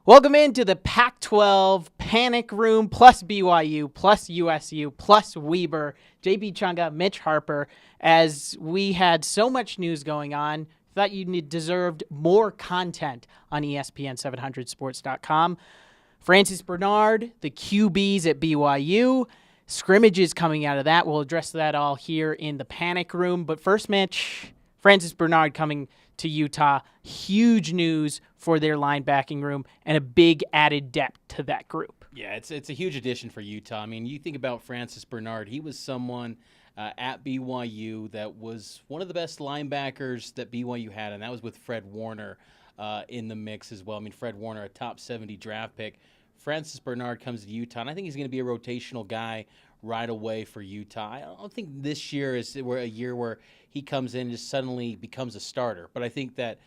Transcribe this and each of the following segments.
Welcome into the Pac-12 Panic Room plus BYU plus USU plus Weber, JB Chunga, Mitch Harper. As we had so much news going on, thought you deserved more content on ESPN700sports.com. Francis Bernard, the QBs at BYU, scrimmages coming out of that. We'll address that all here in the Panic Room. But first, Mitch, Francis Bernard coming to Utah. Huge news for their linebacking room and a big added depth to that group. Yeah, it's a huge addition for Utah. I mean, you think about Francis Bernard. He was someone at BYU that was one of the best linebackers that BYU had, and that was with Fred Warner in the mix as well. I mean, Fred Warner, a top 70 draft pick. Francis Bernard comes to Utah, and I think he's going to be a rotational guy right away for Utah. I don't think this year is a year where he comes in and just suddenly becomes a starter. But I think that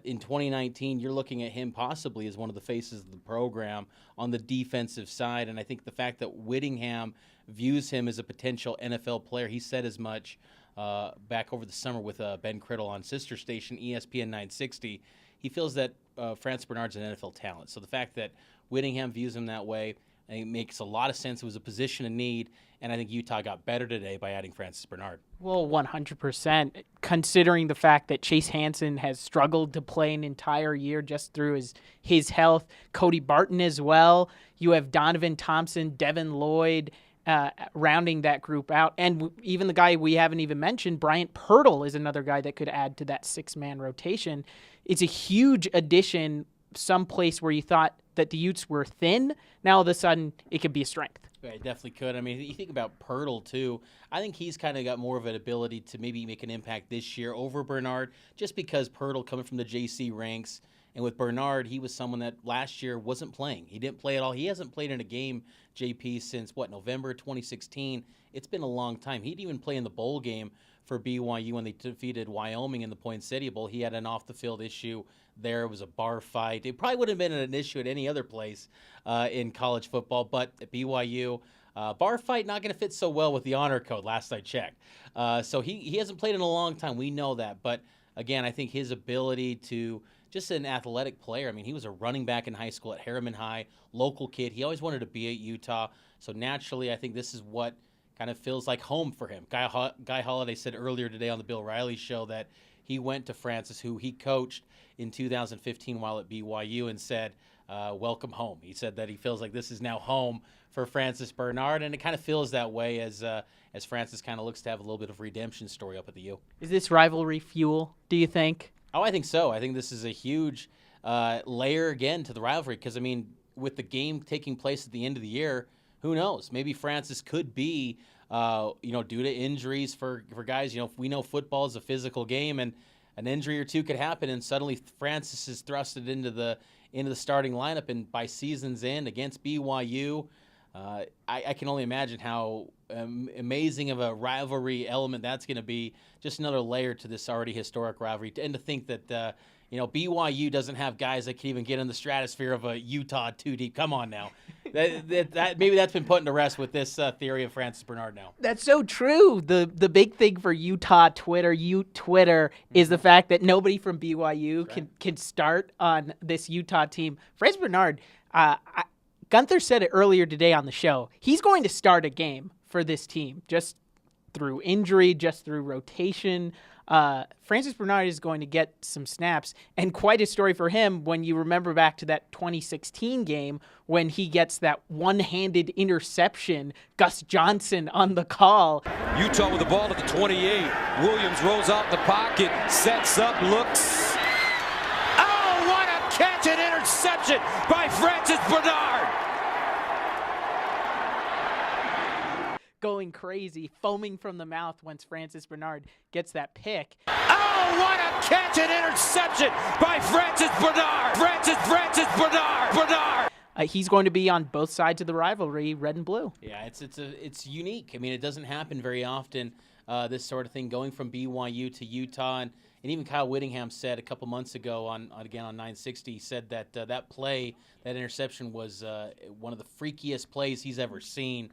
in 2019, you're looking at him possibly as one of the faces of the program on the defensive side. And I think the fact that Whittingham views him as a potential NFL player, he said as much back over the summer with Ben Criddle on sister station ESPN 960. He feels that Francis Bernard's an NFL talent. So the fact that Whittingham views him that way, it makes a lot of sense. It was a position of need, and I think Utah got better today by adding Francis Bernard. Well, 100%, considering the fact that Chase Hansen has struggled to play an entire year just through his health. Cody Barton as well. You have Donovan Thompson, Devin Lloyd, rounding that group out. And even the guy we haven't even mentioned, Bryant Pirtle, is another guy that could add to that six-man rotation. It's a huge addition, someplace where you thought that the Utes were thin. Now all of a sudden it could be a strength. Yeah, it definitely could. I mean, you think about Pirtle too. I think he's kind of got more of an ability to maybe make an impact this year over Bernard, just because Pirtle coming from the JC ranks. And with Bernard, he was someone that last year wasn't playing. He didn't play at all. He hasn't played in a game, JP, since, November 2016. It's been a long time. He didn't even play in the bowl game for BYU when they defeated Wyoming in the Poinsettia Bowl. He had an off-the-field issue there. It was a bar fight. It probably would have been an issue at any other place in college football, but at BYU, bar fight not going to fit so well with the honor code, last I checked. So he hasn't played in a long time. We know that. But, again, I think his ability to just an athletic player. I mean, he was a running back in high school at Harriman High, local kid. He always wanted to be at Utah. So naturally, I think this is what kind of feels like home for him. Guy Holliday said earlier today on the Bill Riley show that he went to Francis, who he coached in 2015 while at BYU, and said, welcome home. He said that he feels like this is now home for Francis Bernard, and it kind of feels that way as Francis kind of looks to have a little bit of redemption story up at the U. Is this rivalry fuel, do you think? Oh, I think so. I think this is a huge layer, again, to the rivalry because, I mean, with the game taking place at the end of the year, who knows? Maybe Francis could be, due to injuries for guys. We know football is a physical game, and an injury or two could happen, and suddenly Francis is thrusted into the starting lineup. And by season's end against BYU, I can only imagine how amazing of a rivalry element that's going to be. Just another layer to this already historic rivalry. And to think that BYU doesn't have guys that can even get in the stratosphere of a Utah 2 deep. Come on now. that maybe that's been put to rest with this theory of Francis Bernard now. That's so true. The big thing for Utah Twitter, is the fact that nobody from BYU can start on this Utah team. Francis Bernard, Gunther said it earlier today on the show. He's going to start a game for this team just through injury, just through rotation. Francis Bernard is going to get some snaps, and quite a story for him when you remember back to that 2016 game when he gets that one-handed interception, Gus Johnson on the call. Utah with the ball at the 28. Williams rolls out in the pocket, sets up, looks. Oh, what a catch and interception by Francis Bernard! Going crazy, foaming from the mouth once Francis Bernard gets that pick. Oh, what a catch and interception by Francis Bernard! Francis Bernard! He's going to be on both sides of the rivalry, red and blue. Yeah, it's unique. I mean, it doesn't happen very often, this sort of thing, going from BYU to Utah. And even Kyle Whittingham said a couple months ago on 960, he said that that play, that interception was one of the freakiest plays he's ever seen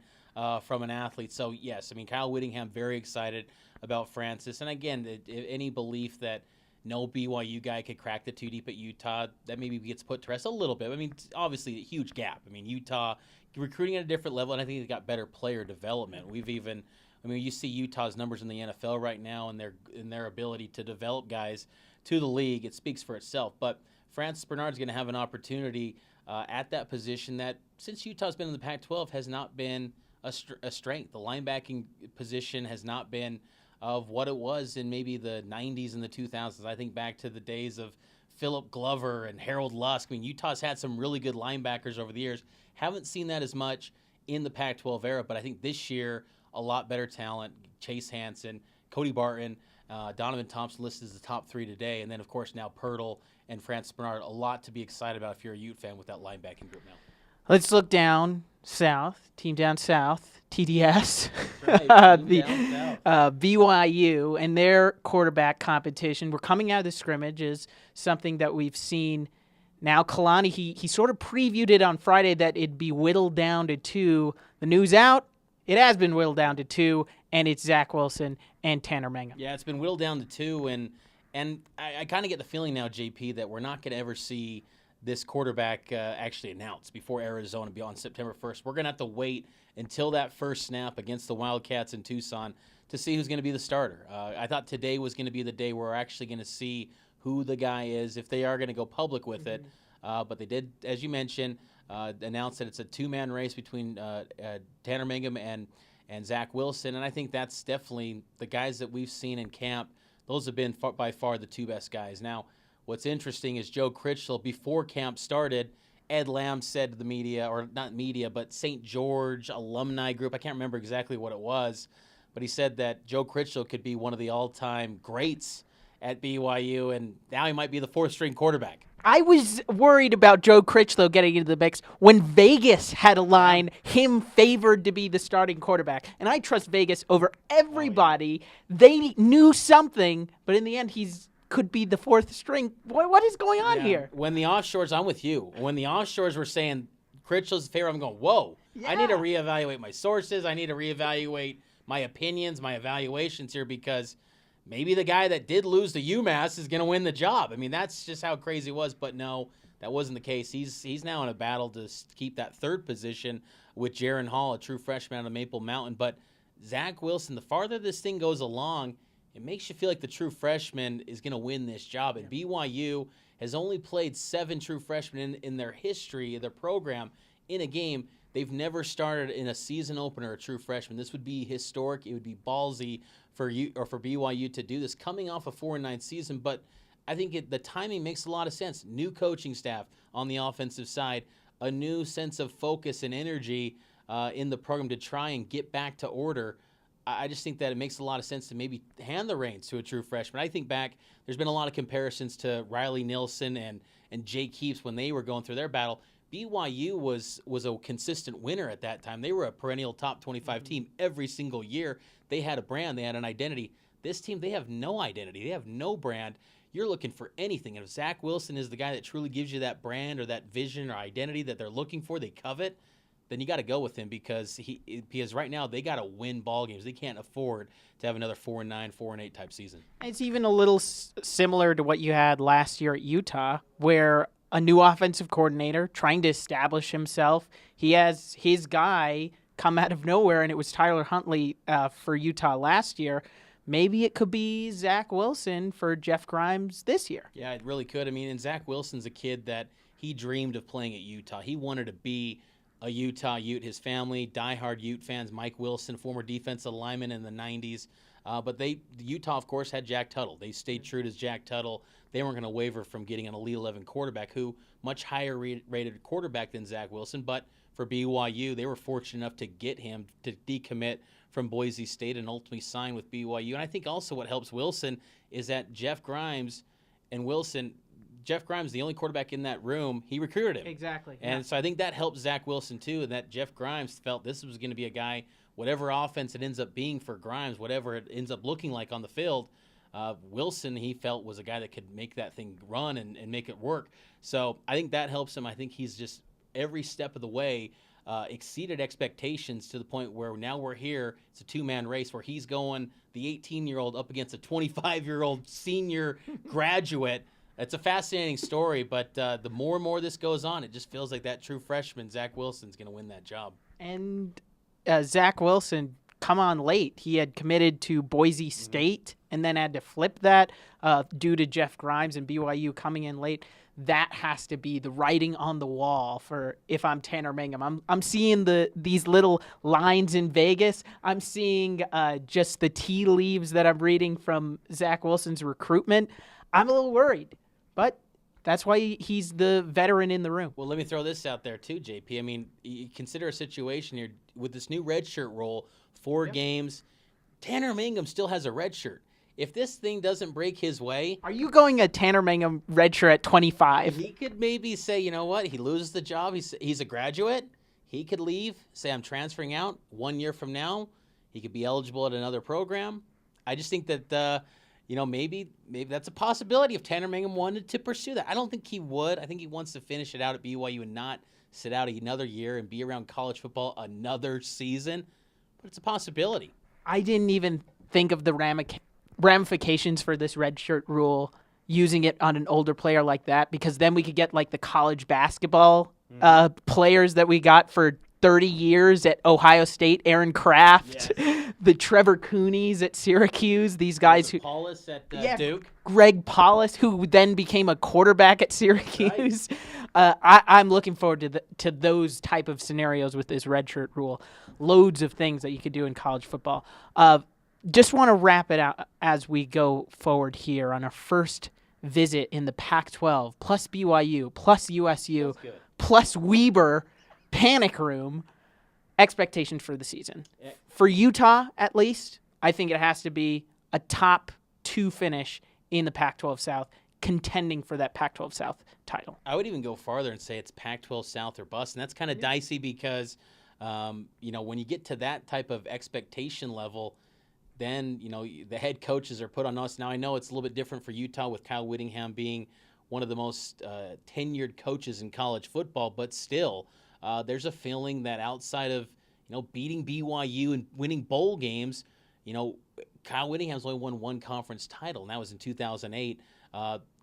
from an athlete. So, yes, I mean, Kyle Whittingham very excited about Francis. And, again, any belief that no BYU guy could crack the 2 deep at Utah. That maybe gets put to rest a little bit. I mean, it's obviously a huge gap. I mean, Utah recruiting at a different level, and I think they've got better player development. You see Utah's numbers in the NFL right now, and their ability to develop guys to the league. It speaks for itself. But Francis Bernard's going to have an opportunity at that position that, since Utah's been in the Pac-12, has not been a strength. The linebacking position has not been of what it was in maybe the 90s and the 2000s. I think back to the days of Philip Glover and Harold Lusk. I mean, Utah's had some really good linebackers over the years. Haven't seen that as much in the Pac-12 era, but I think this year, a lot better talent. Chase Hansen, Cody Barton, Donovan Thompson listed as the top 3 today, and then, of course, now Pirtle and Francis Bernard. A lot to be excited about if you're a Ute fan with that linebacking group now. Let's look down south, team down south, TDS, Right, team down south. BYU, and their quarterback competition. We're coming out of the scrimmage is something that we've seen. Now, Kalani, he sort of previewed it on Friday that it'd be whittled down to 2. The news out, it has been whittled down to 2, and it's Zach Wilson and Tanner Mangum. Yeah, it's been whittled down to 2, and I kind of get the feeling now, JP, that we're not going to ever see this quarterback actually announced before Arizona on September 1st. We're going to have to wait until that first snap against the Wildcats in Tucson to see who's going to be the starter. I thought today was going to be the day where we're actually going to see who the guy is, if they are going to go public with it. But they did, as you mentioned, announce that it's a 2-man race between Tanner Mangum and Zach Wilson. And I think that's definitely the guys that we've seen in camp. Those have been by far the 2 best guys. Now, what's interesting is Joe Critchlow, before camp started, Ed Lamb said to the media, or not media, but St. George alumni group, I can't remember exactly what it was, but he said that Joe Critchlow could be one of the all-time greats at BYU, and now he might be the 4th-string quarterback. I was worried about Joe Critchlow getting into the mix when Vegas had a line, him favored to be the starting quarterback. And I trust Vegas over everybody. They knew something, but in the end, could be the 4th string. What is going on here? When the offshores, I'm with you. When the offshores were saying Critchlow's favorite, I'm going, whoa. Yeah. I need to reevaluate my sources. I need to reevaluate my opinions, my evaluations here, because maybe the guy that did lose to UMass is going to win the job. I mean, that's just how crazy it was. But no, that wasn't the case. He's now in a battle to keep that 3rd position with Jaron Hall, a true freshman out of Maple Mountain. But Zach Wilson, the farther this thing goes along, it makes you feel like the true freshman is going to win this job. And BYU has only played 7 true freshmen in their history, their program, in a game. They've never started in a season opener a true freshman. This would be historic. It would be ballsy for BYU to do this coming off a 4-9 season. But I think the timing makes a lot of sense. New coaching staff on the offensive side, a new sense of focus and energy in the program to try and get back to order. I just think that it makes a lot of sense to maybe hand the reins to a true freshman. I think back, there's been a lot of comparisons to Riley Nilsson and Jake Heaps when they were going through their battle. BYU was a consistent winner at that time. They were a perennial top 25 team every single year. They had a brand. They had an identity. This team, they have no identity. They have no brand. You're looking for anything. And if Zach Wilson is the guy that truly gives you that brand or that vision or identity that they're looking for, they covet, then you got to go with him because right now they got to win ball games. They can't afford to have another 4-9, 4-8 type season. It's even a little similar to what you had last year at Utah, where a new offensive coordinator trying to establish himself. He has his guy come out of nowhere, and it was Tyler Huntley for Utah last year. Maybe it could be Zach Wilson for Jeff Grimes this year. Yeah, it really could. I mean, and Zach Wilson's a kid that he dreamed of playing at Utah. He wanted to be a Utah Ute. His family, diehard Ute fans. Mike Wilson, former defensive lineman in the 90s. But Utah, of course, had Jack Tuttle. They stayed true to Jack Tuttle. They weren't going to waver from getting an Elite 11 quarterback, who much higher rated quarterback than Zach Wilson. But for BYU, they were fortunate enough to get him to decommit from Boise State and ultimately sign with BYU. And I think also what helps Wilson is that Jeff Grimes and Wilson, Jeff Grimes, the only quarterback in that room, he recruited him. Exactly. And so I think that helps Zach Wilson too, and that Jeff Grimes felt this was going to be a guy, whatever offense it ends up being for Grimes, whatever it ends up looking like on the field, Wilson, he felt, was a guy that could make that thing run and make it work. So I think that helps him. I think he's just every step of the way exceeded expectations to the point where now we're here. It's a two-man race where he's going the 18-year-old up against a 25-year-old senior graduate. It's a fascinating story, but the more and more this goes on, it just feels like that true freshman, Zach Wilson's going to win that job. And Zach Wilson come on late. He had committed to Boise State and then had to flip that due to Jeff Grimes and BYU coming in late. That has to be the writing on the wall for if I'm Tanner Mangum. I'm seeing these little lines in Vegas. I'm seeing just the tea leaves that I'm reading from Zach Wilson's recruitment. I'm a little worried, but that's why he's the veteran in the room. Well, let me throw this out there too, JP. I mean, you consider a situation here with this new red shirt rule, 4 games. Tanner Mangum still has a red shirt. If this thing doesn't break his way, are you going a Tanner Mangum redshirt at 25? He could maybe say, you know what, he loses the job. He's a graduate. He could leave, say I'm transferring out 1 year from now. He could be eligible at another program. I just think that, maybe that's a possibility if Tanner Mangum wanted to pursue that. I don't think he would. I think he wants to finish it out at BYU and not sit out another year and be around college football another season. But it's a possibility. I didn't even think of the ramifications for this redshirt rule using it on an older player like that, because then we could get like the college basketball players that we got for 30 years at Ohio State, Aaron Kraft, the Trevor Coonies at Syracuse, these guys who Paulus at Duke. Greg Paulus, who then became a quarterback at Syracuse. Right. I'm looking forward to those type of scenarios with this redshirt rule. Loads of things that you could do in college football. Just want to wrap it out as we go forward here on our first visit in the Pac-12, plus BYU, plus USU, plus Weber panic room. Expectations for the season. For Utah, at least, I think it has to be a top 2 finish in the Pac-12 South, contending for that Pac-12 South title. I would even go farther and say it's Pac-12 South or bust, and that's kind of dicey because, when you get to that type of expectation level, then, the head coaches are put on us. Now, I know it's a little bit different for Utah with Kyle Whittingham being one of the most tenured coaches in college football, but still, there's a feeling that outside of, beating BYU and winning bowl games, Kyle Whittingham's only won 1 conference title, and that was in 2008.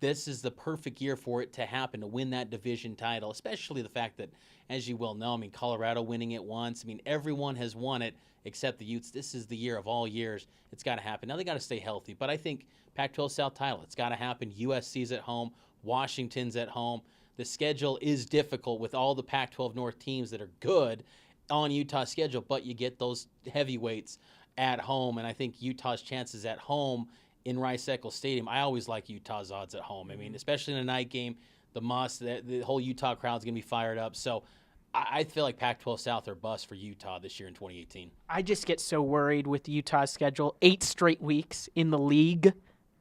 This is the perfect year for it to happen, to win that division title, especially the fact that, as you well know, Colorado winning it once. Everyone has won it except the Utes. This is the year of all years. It's got to happen. Now, they got to stay healthy, but I think Pac-12 South title, it's got to happen. USC's at home. Washington's at home. The schedule is difficult with all the Pac-12 North teams that are good on Utah's schedule, but you get those heavyweights at home, and I think Utah's chances at home in Rice-Eccles Stadium, I always like Utah's odds at home. Especially in a night game, the whole Utah crowd's going to be fired up. So I feel like Pac-12 South or bust for Utah this year in 2018. I just get so worried with Utah's schedule. 8 straight weeks in the league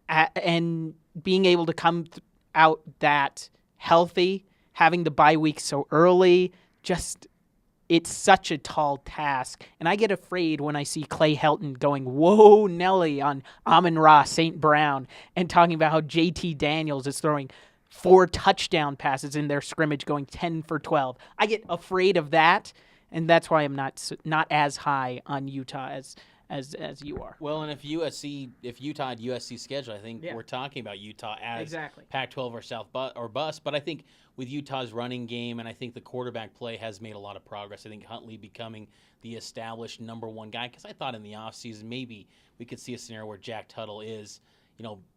and being able to come out that healthy, having the bye week so early, it's such a tall task. And I get afraid when I see Clay Helton going, whoa, Nelly, on Amon-Ra St. Brown, and talking about how JT Daniels is throwing 4 touchdown passes in their scrimmage, going 10 for 12. I get afraid of that, and that's why I'm not as high on Utah as you are. Well, and if Utah had USC schedule, I think we're talking about Utah as Pac-12 or South or bust. But I think with Utah's running game and I think the quarterback play has made a lot of progress. I think Huntley becoming the established number 1 guy, because I thought in the offseason maybe we could see a scenario where Jack Tuttle is,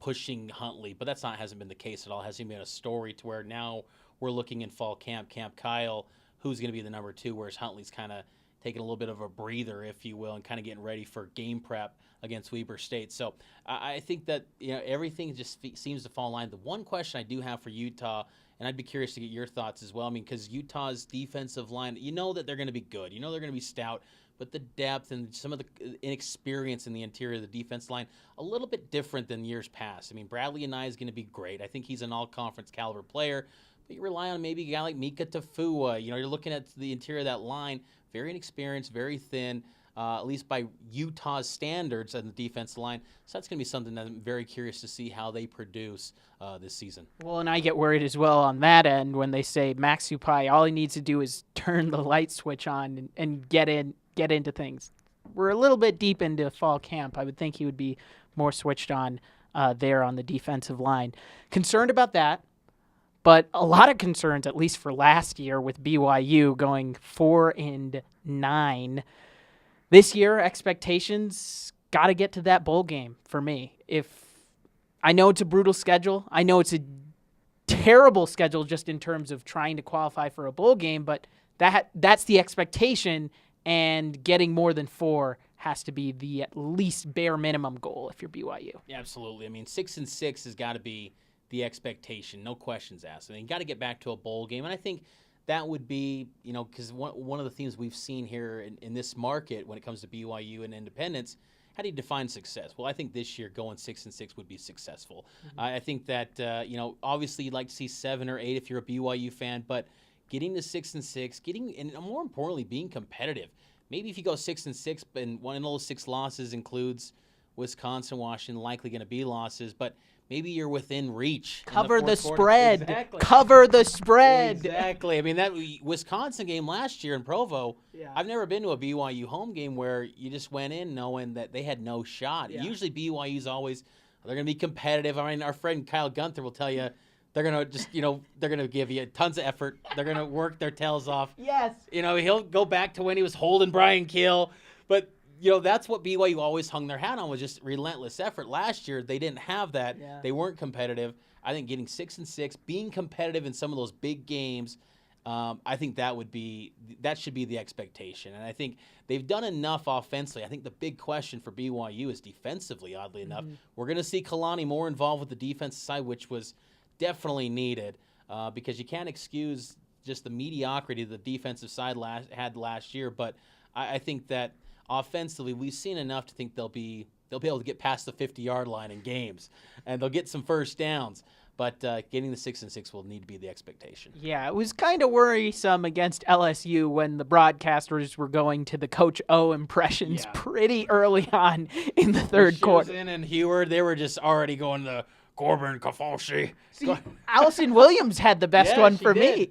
pushing Huntley, but hasn't been the case at all. It hasn't been a story to where now we're looking in fall Camp Kyle, who's going to be the number 2, whereas Huntley's kind of taking a little bit of a breather, if you will, and kind of getting ready for game prep against Weber State. So I think that everything just seems to fall in line. The one question I do have for Utah, and I'd be curious to get your thoughts as well, because Utah's defensive line, that they're going to be good. They're going to be stout, but the depth and some of the inexperience in the interior of the defense line, a little bit different than years past. Bradley and I is going to be great. I think he's an all-conference caliber player, but you rely on maybe a guy like Mika Tafua. You're looking at the interior of that line, very inexperienced, very thin. at least by Utah's standards on the defensive line. So that's going to be something that I'm very curious to see how they produce this season. Well, and I get worried as well on that end when they say Max Upai, all he needs to do is turn the light switch on and get into things. We're a little bit deep into fall camp. I would think he would be more switched on there on the defensive line. Concerned about that, but a lot of concerns, at least for last year, with BYU going 4-9. This year, expectations got to get to that bowl game for me. I know it's a brutal schedule. I know it's a terrible schedule just in terms of trying to qualify for a bowl game, but that's the expectation, and getting more than 4 has to be the at least bare minimum goal if you're BYU. Yeah, absolutely. I mean, 6-6 has got to be the expectation, no questions asked. I mean, you got to get back to a bowl game, and I think that would be, because one of the themes we've seen here in this market when it comes to BYU and independence, how do you define success? Well, I think this year going 6-6 would be successful. Mm-hmm. I think that, obviously you'd like to see 7 or 8 if you're a BYU fan, but getting to 6-6, and more importantly, being competitive. Maybe if you go 6-6, and one of those 6 losses includes Wisconsin, Washington, likely going to be losses, but maybe you're within reach. Cover the quarter. spread. Exactly. Cover the spread. Exactly. I mean, that Wisconsin game last year in Provo, I've never been to a BYU home game where you just went in knowing that they had no shot. Yeah. Usually BYU's always, they're going to be competitive. I mean, our friend Kyle Gunther will tell you, they're going to just, they're going to give you tons of effort. They're going to work their tails off. Yes. He'll go back to when he was holding Brian Kill. But, that's what BYU always hung their hat on, was just relentless effort. Last year, they didn't have that. Yeah. They weren't competitive. I think getting 6-6, being competitive in some of those big games, I think that should be the expectation. And I think they've done enough offensively. I think the big question for BYU is defensively, oddly enough. We're going to see Kalani more involved with the defensive side, which was definitely needed, because you can't excuse just the mediocrity the defensive side had last year. But I think that offensively, we've seen enough to think they'll be able to get past the 50-yard line in games, and they'll get some first downs. But getting the 6-6 will need to be the expectation. Yeah, it was kind of worrisome against LSU when the broadcasters were going to the Coach O impressions pretty early on in the third quarter. And Heward, they were just already going to Corbin, Kafalshi. See, Allison Williams had the best one for me.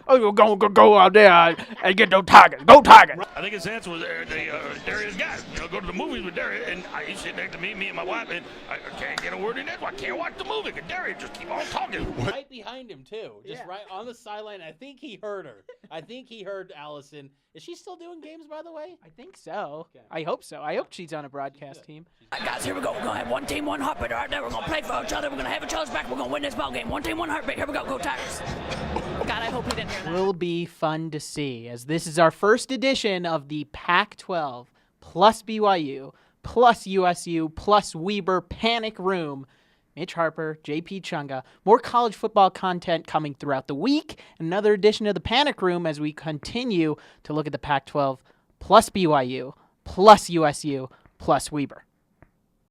Oh, you're going to go out there and get those Tigers. Go Tigers. I think his answer was Darius guy. Go to the movies with Darius. And he's sitting next to me and my wife, and I can't get a word in edgewise. I can't watch the movie because Darius just keep on talking. Right behind him, too. Just right on the sideline. I think he heard her. I think he heard Allison. Is she still doing games, by the way? I think so. Okay. I hope so. I hope she's on a broadcast team. All right, guys, here we go. We're going to have one team, one heartbeat. All right, now we're going to play for each other. We're going to have each other's back. We're going to win this ball game. One team, one heartbeat. Here we go. Go Tigers. God, I hope he didn't hear that. Will be fun to see, as this is our first edition of the Pac-12 plus BYU plus USU plus Weber Panic Room. Mitch Harper, JP Chunga. More college football content coming throughout the week. Another edition of the Panic Room as we continue to look at the Pac-12 plus BYU plus USU plus Weber.